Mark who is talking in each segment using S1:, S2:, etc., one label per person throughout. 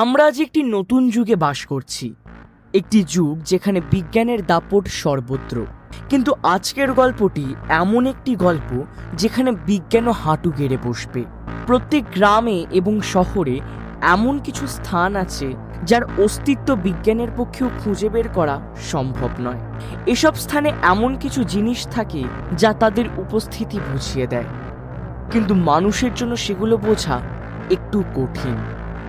S1: আমরা আজ একটি নতুন যুগে বাস করছি, একটি যুগ যেখানে বিজ্ঞানের দাপট সর্বত্র। কিন্তু আজকের গল্পটি এমন একটি গল্প যেখানে বিজ্ঞানও হাঁটু গেড়ে বসবে। প্রত্যেক গ্রামে এবং শহরে এমন কিছু স্থান আছে যার অস্তিত্ব বিজ্ঞানের পক্ষেও খুঁজে বের করা সম্ভব নয়। এসব স্থানে এমন কিছু জিনিস থাকে যা তাদের উপস্থিতি বুঝিয়ে দেয়, কিন্তু মানুষের জন্য সেগুলো বোঝা একটু কঠিন।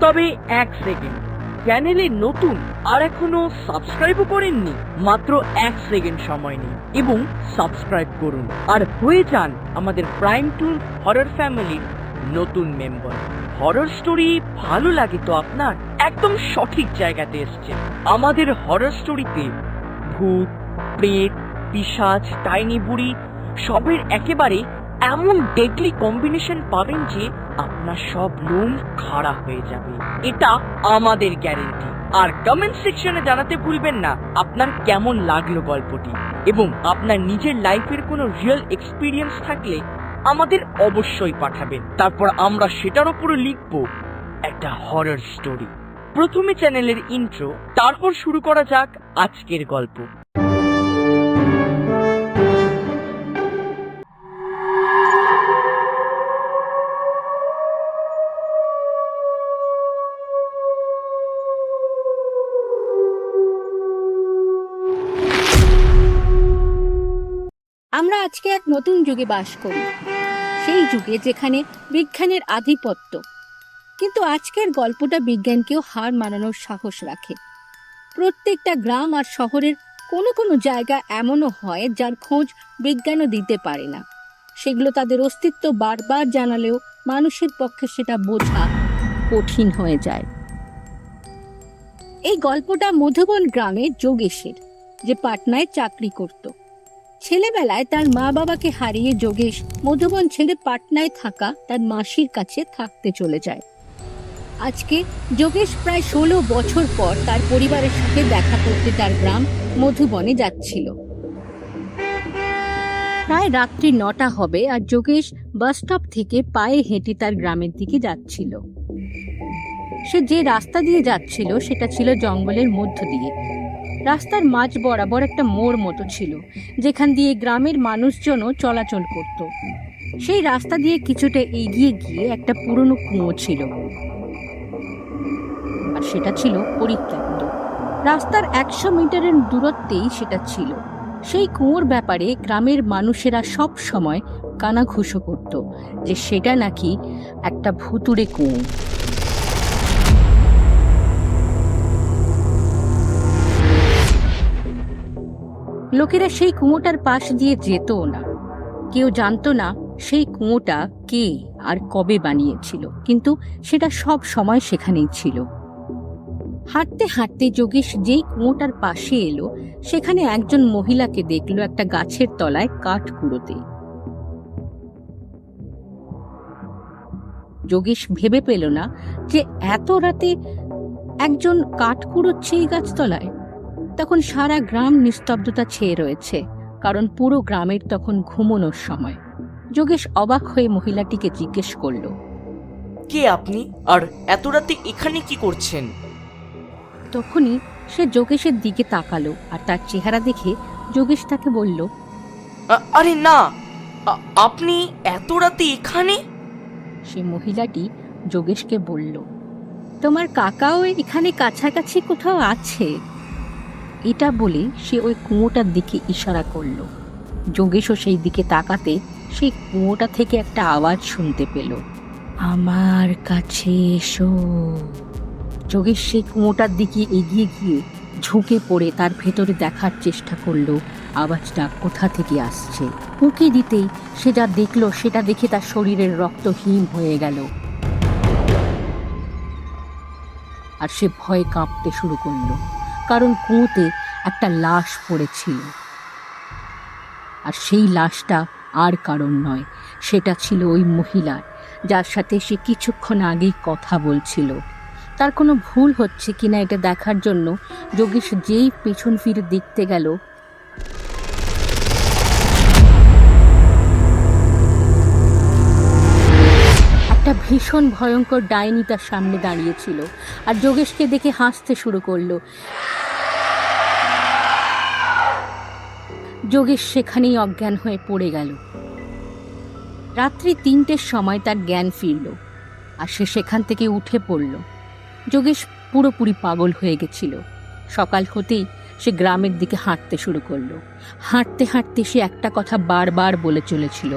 S2: তবে এক সেকেন্ড, চ্যানেলে নতুন আর এখনো সাবস্ক্রাইবও করেননি? মাত্র 1 সেকেন্ড সময় নিন এবং সাবস্ক্রাইব করুন আর হয়ে যান আমাদের প্রাইম টুলস হরর ফ্যামিলির নতুন মেম্বার। হরর স্টোরি ভালো লাগে তো আপনার? একদম সঠিক জায়গাতে এসেছেন। আমাদের হরর স্টোরিতে ভূত, প্রেত, পিশাচ, ডাইনি বুড়ি সবের একেবারে এমন ডেডলি কম্বিনেশন পাবেন যে আপনার সব লোম খাড়া হয়ে যাবে, এটা আমাদের গ্যারেন্টি। আর কমেন্ট সেকশনে জানাতে ভুলবেন না আপনার কেমন লাগলো গল্পটি, এবং আপনার নিজের লাইফের কোনো রিয়েল এক্সপিরিয়েন্স থাকলে আমাদের অবশ্যই পাঠাবেন। তারপর আমরা সেটার উপরে লিখব একটা হরর স্টোরি। প্রথমে চ্যানেলের ইন্ট্রো, তারপর শুরু করা যাক আজকের গল্প।
S3: আমরা আজকে এক নতুন যুগে বাস করি, সেই যুগে যেখানে বিজ্ঞানের আধিপত্য। কিন্তু আজকের গল্পটা বিজ্ঞানকেও হার মানানোর সাহস রাখে। প্রত্যেকটা গ্রাম আর শহরের কোনো কোনো জায়গা এমনও হয় যার খোঁজ বিজ্ঞানও দিতে পারে না। সেগুলো তাদের অস্তিত্ব বারবার জানালেও মানুষের পক্ষে সেটা বোঝা কঠিন হয়ে যায়। এই গল্পটা মধুবন গ্রামের যোগেশের, যে পাটনায় চাকরি করত। ছেলেবেলায় তার মা বাবাকে হারিয়ে যোগেশ মধুবন ছেড়ে পাটনায় থাকা তার মাসির কাছে থাকতে চলে যায়। আজকে যোগেশ প্রায় 16 বছর পর তার পরিবারের সাথে দেখা করতে তার গ্রাম মধুবনে যাচ্ছিল। প্রায় রাত্রি 9টা হবে আর যোগেশ বাস স্টপ থেকে পায়ে হেঁটে তার গ্রামের দিকে যাচ্ছিল। সে যে রাস্তা দিয়ে যাচ্ছিল সেটা ছিল জঙ্গলের মধ্য দিয়ে। রাস্তার মাঝ বরাবর একটা মোড় মতো ছিল, যেখান দিয়ে গ্রামের মানুষজনও চলাচল করত। সেই রাস্তা দিয়ে কিছুটা এগিয়ে গিয়ে একটা পুরনো কুয়ো ছিল, আর সেটা ছিল পরিত্যক্ত। রাস্তার 100 মিটারের দূরত্বেই সেটা ছিল। সেই কুয়োর ব্যাপারে গ্রামের মানুষেরা সব সময় কানাঘুষো করত যে সেটা নাকি একটা ভুতুড়ে কুয়ো। লোকেরা সেই কুয়োটার পাশ দিয়ে যেতও না। কেউ জানতো না সেই কুয়োটা কে আর কবে বানিয়েছিল, কিন্তু সেটা সব সময় সেখানেই ছিল। হাঁটতে হাঁটতে যোগেশ যেই কুয়োটার পাশে এলো, সেখানে একজন মহিলাকে দেখলো একটা গাছের তলায় কাঠ কুড়োতে। যোগেশ ভেবে পেল না যে এত রাতে একজন কাঠ কুড়োচ্ছে এই গাছতলায়। তখন সারা গ্রাম নিস্তব্ধতা ছেয়ে রয়েছে, কারণ পুরো গ্রামের তখন ঘুমানোর সময়। যোগেশ অবাক হয়ে মহিলাটিকে জিজ্ঞেস করলো,
S1: কে আপনি, আর এত রাতে এখানে কি করছেন?
S3: তখনই সে যোগেশের দিকে তাকালো, আর তার চেহারা দেখে যোগেশ তাকে বলল,
S1: আরে না, আপনি এত রাতে এখানে?
S3: সে মহিলাটি যোগেশকে বলল, তোমার কাকাও এখানে কাছাকাছি কোথাও আছে। এটা বলে সে ওই কুয়োটার দিকে ইশারা করল। যোগেশও সেই দিকে তাকাতে সেই কুয়োটা থেকে একটা আওয়াজ শুনতে পেল, আমার কাছে এসো। যোগেশ সেই কুয়োটার দিকে এগিয়ে গিয়ে ঝুঁকে পড়ে তার ভেতরে দেখার চেষ্টা করলো আওয়াজটা কোথা থেকে আসছে। উঁকি দিতেই সে যা দেখলো সেটা দেখে তার শরীরের রক্ত হিম হয়ে গেল, আর সে ভয়ে কাঁপতে শুরু করলো, কারণ কুয়োতে একটা লাশ পড়েছিল। আর সেই লাশটা আর কারণ নয়, সেটা ছিল ওই মহিলার, যার সাথে সে কিছুক্ষণ আগেই কথা বলছিল। তার কোনো ভুল হচ্ছে কিনা এটা দেখার জন্য যোগেশ যেই পেছন ফিরে দেখতে গেল, একটা ভীষণ ভয়ঙ্কর ডাইনি তার সামনে দাঁড়িয়েছিল আর যোগেশকে দেখে হাসতে শুরু করলো। যোগেশ সেখানেই অজ্ঞান হয়ে পড়ে গেল। রাত্রি 3টের সময় তার জ্ঞান ফিরল আর সে সেখান থেকে উঠে পড়ল। যোগেশ পুরোপুরি পাগল হয়ে গেছিল। সকাল হতেই সে গ্রামের দিকে হাঁটতে শুরু করলো। হাঁটতে হাঁটতে সে একটা কথা বারবার বলে চলেছিল,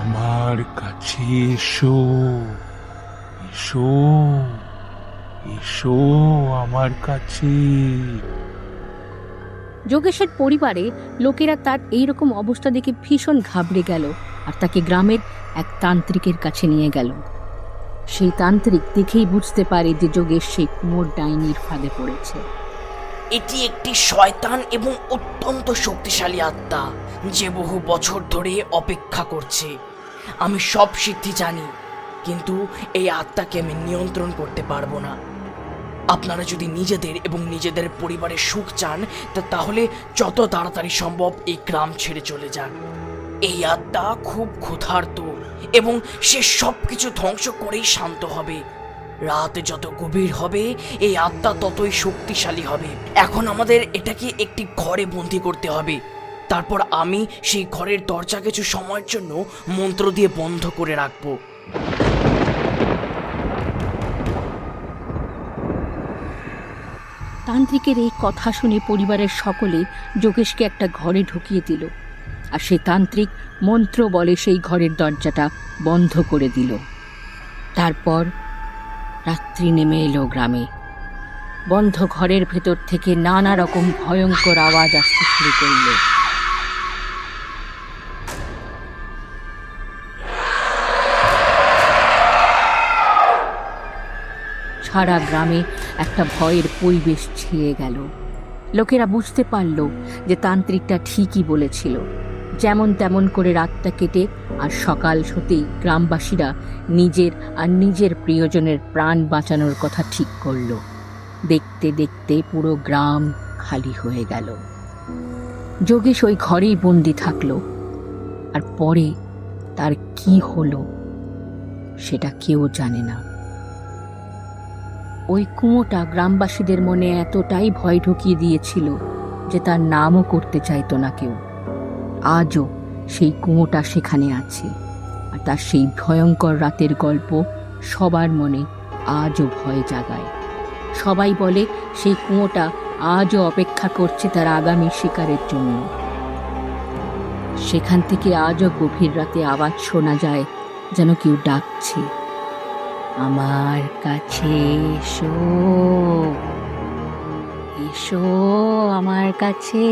S4: আমার কাছে এসো, এসো, এসো আমার কাছে।
S3: যোগেশের পরিবারে লোকেরা তার এইরকম অবস্থা দেখে ভীষণ ঘাবড়ে গেল আর তাকে গ্রামের এক তান্ত্রিকের কাছে নিয়ে গেল। সেই তান্ত্রিক দেখেই বুঝতে পারে যে যোগেশ সেই কুমোর ডাইনির ফাঁদে পড়েছে।
S1: এটি একটি শয়তান এবং অত্যন্ত শক্তিশালী আত্মা, যে বহু বছর ধরে অপেক্ষা করছে। আমি সব সিদ্ধি জানি, কিন্তু এই আত্মাকে আমি নিয়ন্ত্রণ করতে পারবো না। আপনারা যদি নিজেদের এবং নিজেদের পরিবারের সুখ চান, তাহলে যত তাড়াতাড়ি সম্ভব এই গ্রাম ছেড়ে চলে যান। এই আত্মা খুব ক্ষুধার্ত এবং সে সব কিছু ধ্বংস করেই শান্ত হবে। রাত যত গভীর হবে এই আত্মা ততই শক্তিশালী হবে। এখন আমাদের এটাকে একটি ঘরে বন্দি করতে হবে। তারপর আমি সেই ঘরের দরজা কিছু সময়ের জন্য মন্ত্র দিয়ে বন্ধ করে রাখবো।
S3: তান্ত্রিকের এই কথা শুনে পরিবারের সকলে যোগেশকে একটা ঘরে ঢুকিয়ে দিল আর সেই তান্ত্রিক মন্ত্র বলে সেই ঘরের দরজাটা বন্ধ করে দিল। তারপর রাত্রি নেমে এলো গ্রামে। বন্ধ ঘরের ভেতর থেকে নানা রকম ভয়ঙ্কর আওয়াজ আসতে শুরু করল। সারা গ্রামে একটা ভয়ের পরিবেশ ছেয়ে গেল। লোকেরা বুঝতে পারল যে তান্ত্রিকটা ঠিকই বলেছিল। যেমন তেমন করে রাতটা কেটে আর সকাল হতেই গ্রামবাসীরা নিজের আর নিজের প্রিয়জনের প্রাণ বাঁচানোর কথা ঠিক করল। দেখতে দেখতে পুরো গ্রাম খালি হয়ে গেল। যোগেশ ওই ঘরেই বন্দি থাকলো। আর পরে তার কি হলো সেটা কেউ জানে না। ওই কুঁয়োটা গ্রামবাসীদের মনে এতটাই ভয় ঢুকিয়ে দিয়েছিল যে তার নামও করতে চাইতো না কেউ। আজও সেই কুঁয়োটা সেখানে আছে আর তার সেই ভয়ঙ্কর রাতের গল্প সবার মনে আজও ভয় জাগায়। সবাই বলে সেই কুঁয়োটা আজও অপেক্ষা করছে তার আগামী শিকারের জন্য। সেখান থেকে আজও গভীর রাতে আওয়াজ শোনা যায়, যেন কেউ ডাকছে, আমার কাছে এসো, এসো আমার কাছে।